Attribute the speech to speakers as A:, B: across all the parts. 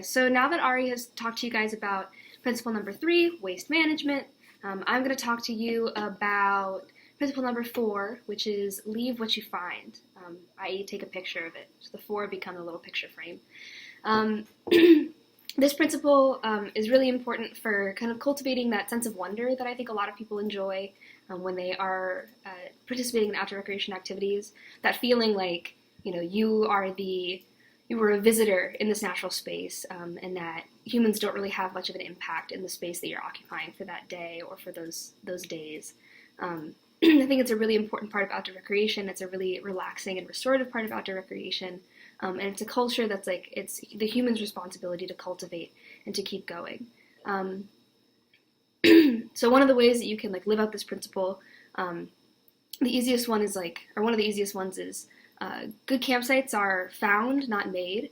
A: guys. So now that Ari has talked to you guys about principle number 3, waste management, I'm going to talk to you about principle number 4, which is leave what you find, i.e. take a picture of it. So the 4 become a little picture frame. This principle is really important for kind of cultivating that sense of wonder that I think a lot of people enjoy when they are participating in outdoor recreation activities. That feeling like, you know, you were a visitor in this natural space, and that humans don't really have much of an impact in the space that you're occupying for that day or for those days. I think it's a really important part of outdoor recreation. It's a really relaxing and restorative part of outdoor recreation. And it's a culture that's like, it's the human's responsibility to cultivate and to keep going. So one of the ways that you can like live out this principle, the easiest one is like, or one of the easiest ones is, good campsites are found, not made.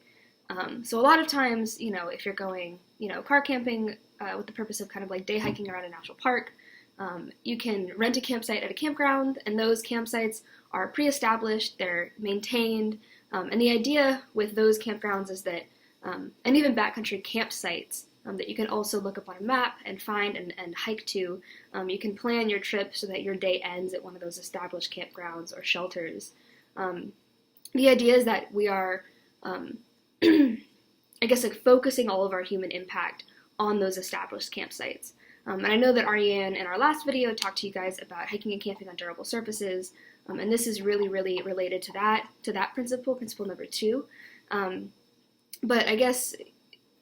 A: So a lot of times, you know, if you're going, you know, car camping with the purpose of kind of like day hiking around a national park, you can rent a campsite at a campground, and those campsites are pre-established, they're maintained, and the idea with those campgrounds is that, and even backcountry campsites, that you can also look up on a map and find and hike to, you can plan your trip so that your day ends at one of those established campgrounds or shelters. The idea is that we are, I guess, like focusing all of our human impact on those established campsites. And I know that Ariane in our last video talked to you guys about hiking and camping on durable surfaces, and this is really, really related to that principle number 2. But I guess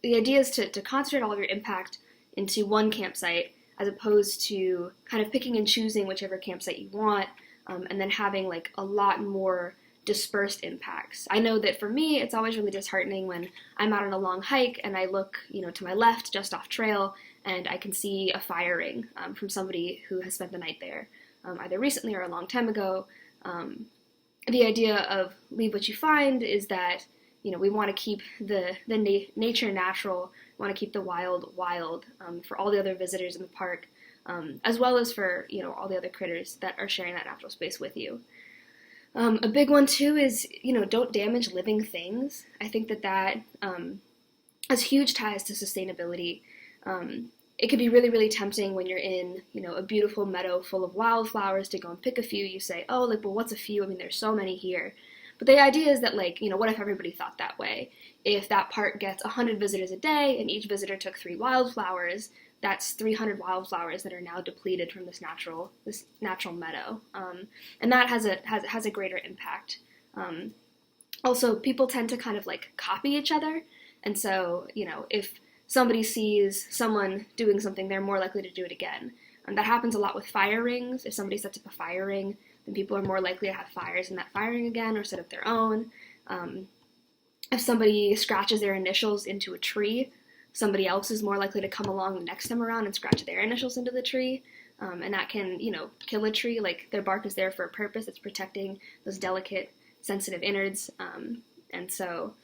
A: the idea is to concentrate all of your impact into one campsite as opposed to kind of picking and choosing whichever campsite you want, and then having like a lot more dispersed impacts. I know that for me, it's always really disheartening when I'm out on a long hike and I look, you know, to my left, just off trail, and I can see a firing from somebody who has spent the night there, either recently or a long time ago. The idea of leave what you find is that, you know, we want to keep the nature natural, we want to keep the wild wild for all the other visitors in the park, as well as for, you know, all the other critters that are sharing that natural space with you. A big one too is, you know, don't damage living things. I think that has huge ties to sustainability. It can be really, really tempting when you're in, you know, a beautiful meadow full of wildflowers to go and pick a few. You say, oh, like, well, what's a few? I mean, there's so many here. But the idea is that, like, you know, what if everybody thought that way? If that park gets 100 visitors a day and each visitor took 3 wildflowers, that's 300 wildflowers that are now depleted from this natural meadow, and that has a greater impact. Also, people tend to kind of like copy each other, and so, you know, if somebody sees someone doing something, they're more likely to do it again. And that happens a lot with fire rings. If somebody sets up a fire ring, then people are more likely to have fires in that fire ring again or set up their own. If somebody scratches their initials into a tree, somebody else is more likely to come along the next time around and scratch their initials into the tree, and that can, you know, kill a tree. Like, their bark is there for a purpose. It's protecting those delicate, sensitive innards, and so,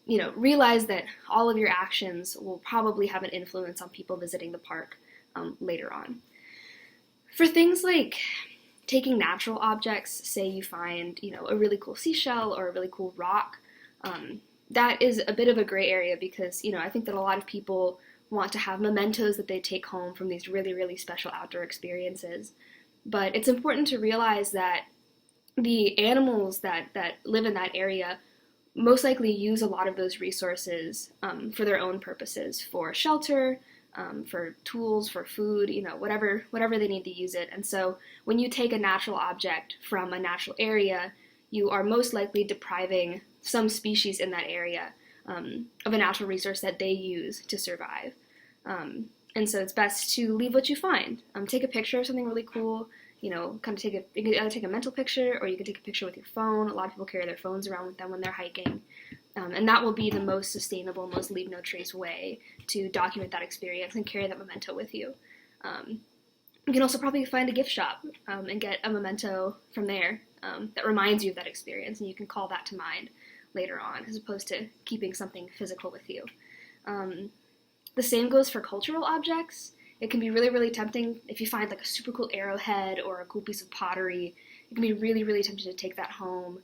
A: you know, realize that all of your actions will probably have an influence on people visiting the park later on. For things like taking natural objects, say you find, you know, a really cool seashell or a really cool rock, that is a bit of a gray area because, you know, I think that a lot of people want to have mementos that they take home from these really, really special outdoor experiences. But it's important to realize that the animals that live in that area most likely use a lot of those resources for their own purposes, for shelter, for tools, for food, you know, whatever they need to use it. And so when you take a natural object from a natural area, you are most likely depriving some species in that area of a natural resource that they use to survive. And so it's best to leave what you find. Take a picture of something really cool, you know, kind of you can either take a mental picture or you can take a picture with your phone. A lot of people carry their phones around with them when they're hiking. And that will be the most sustainable, most leave no trace way to document that experience and carry that memento with you. You can also probably find a gift shop and get a memento from there that reminds you of that experience, and you can call that to mind later on, as opposed to keeping something physical with you. The same goes for cultural objects. It can be really, really tempting if you find like a super cool arrowhead or a cool piece of pottery. It can be really, really tempting to take that home.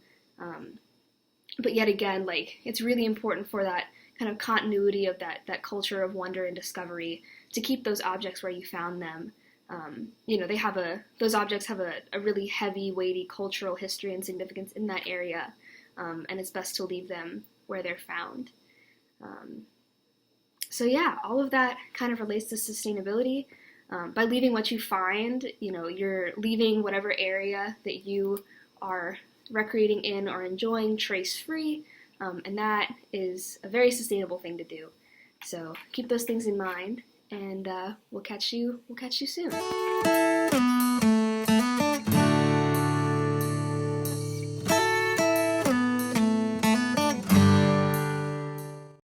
A: But yet again, like, it's really important for that kind of continuity of that culture of wonder and discovery to keep those objects where you found them. Those objects have a really heavy, weighty cultural history and significance in that area, and it's best to leave them where they're found. So yeah, all of that kind of relates to sustainability. By leaving what you find, you're leaving whatever area that you are recreating in or enjoying trace-free, and that is a very sustainable thing to do. So keep those things in mind, and we'll catch you soon.